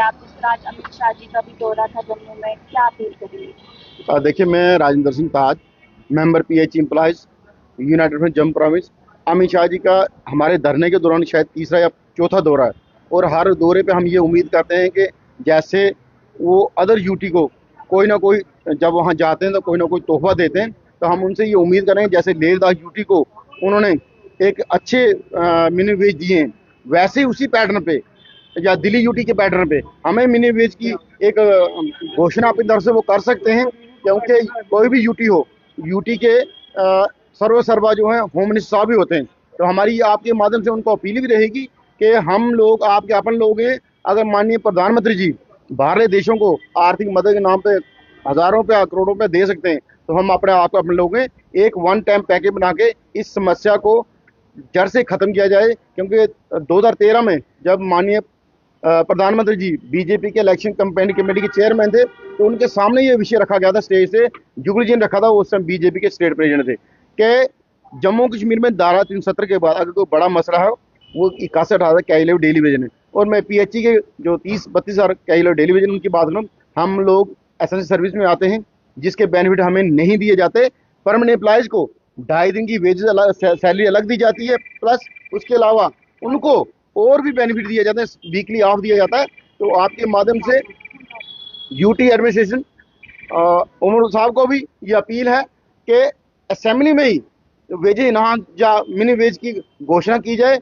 आप जिस तरह आज अमित शाह जी का भी दौरा था जम्मू में, क्या अपील करेंगे? देखिए, मैं Rajendra Singh Taj, member PH employees united front Jammu province. Amit Shah ji का हमारे धरने के दौरान शायद तीसरा या चौथा दौरा है, और हर दौरे पे हम ये उम्मीद करते हैं कि जैसे वो अदर यूटी को कोई ना कोई, जब वहाँ जाते हैं तो कोई ना कोई तोहफा देते हैं, तो हम उनसे ये उम्मीद करें जैसे लेह लद्दाख यूटी को उन्होंने एक अच्छे मिनी वेज दिए हैं, वैसे ही उसी पैटर्न पे या दिल्ली यूटी के पैटर्न पे हमें मिनी वेज की एक घोषणा अपनी तरफ से वो कर सकते हैं, क्योंकि कोई भी यूटी हो, यूटी के सर्व सर्वा जो है होम मिनिस्टर साहब भी होते हैं। तो हमारी आपके माध्यम से उनको अपील भी रहेगी कि हम लोग आपके अपन लोग हैं, अगर माननीय प्रधानमंत्री जी बाहरले देशों को आर्थिक मदद के नाम पे हजारों पे करोड़ों पे दे सकते हैं, तो हम अपने आप को अपने लोग हैं एक वन टाइम पैकेज बना के इस समस्या को जड़ से खत्म किया जाए। क्योंकि 2013 में जब माननीय प्रधानमंत्री जी बीजेपी के इलेक्शन कैंपेन कमेटी के चेयरमैन थे, तो उनके सामने ये विषय रखा गया था स्टेज से, जुगल जी ने रखा था, उस समय बीजेपी के स्टेट प्रेसिडेंट थे, कि जम्मू कश्मीर में धारा 370 के बाद अगर कोई बड़ा मसला है वो 61-68 कैलोरी डेली वेजन है, और मैं पीएचई के जो 30-32 हज़ार कैलोरी डेली वेजन उनकी बात करूँ, हम लोग एसएससी सर्विस में आते हैं जिसके बेनिफिट हमें नहीं दिए जाते। परमानेंट एम्प्लॉयज को 2.5 दिन की वेजेस सैलरी अलग दी जाती है, प्लस उसके अलावा उनको और भी बेनिफिट दिए जाते हैं, वीकली ऑफ दिया जाता है। तो आपके माध्यम से यूटी एडमिनिस्ट्रेशन उमर साहब को भी ये अपील है कि असेंबली में ही वेज इनहांस या मिनी वेज की घोषणा की जाए।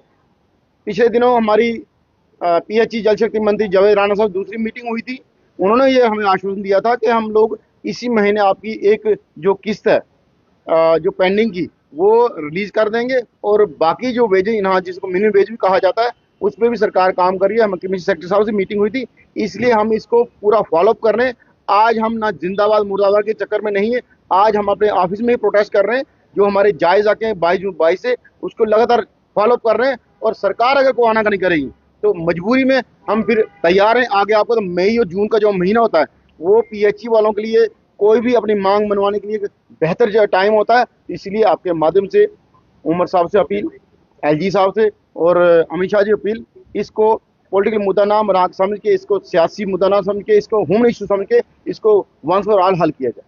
पिछले दिनों हमारी पीएचई जल शक्ति मंत्री जावेद राणा साहब दूसरी मीटिंग हुई थी, उन्होंने ये हमें आश्वासन दिया था कि हम लोग इसी महीने आपकी एक जो किस्त है जो पेंडिंग की वो रिलीज कर देंगे, और बाकी जो वेज इनहांस जिसको मिनिमम वेज भी कहा जाता है उस पर भी सरकार काम कर रही है। हमारे मिनिस्टर सेक्रेटरी साहब से मीटिंग हुई थी, इसलिए हम इसको पूरा फॉलोअप कर रहे हैं। आज हम ना जिंदाबाद मुर्दाबाद के चक्कर में नहीं है, आज हम अपने ऑफिस में ही प्रोटेस्ट कर रहे हैं। जो हमारे जायज आके हैं 22 जून 22 से उसको लगातार फॉलोअप कर रहे हैं, और सरकार अगर को आना नहीं करेगी तो मजबूरी में हम फिर तैयार हैं। आगे आपको तो मई और जून का जो महीना होता है वो पीएचई वालों के लिए कोई भी अपनी मांग मनवाने के लिए बेहतर जो टाइम होता है, इसलिए आपके माध्यम से उमर साहब से अपील, एलजी साहब से और अमित शाह जी अपील, इसको पॉलिटिकल मुद्दा ना समझ के, इसको सियासी मुद्दा ना समझ के, इसको ह्यूमन इशू समझ के इसको वंस फॉर ऑल हल किया जाए।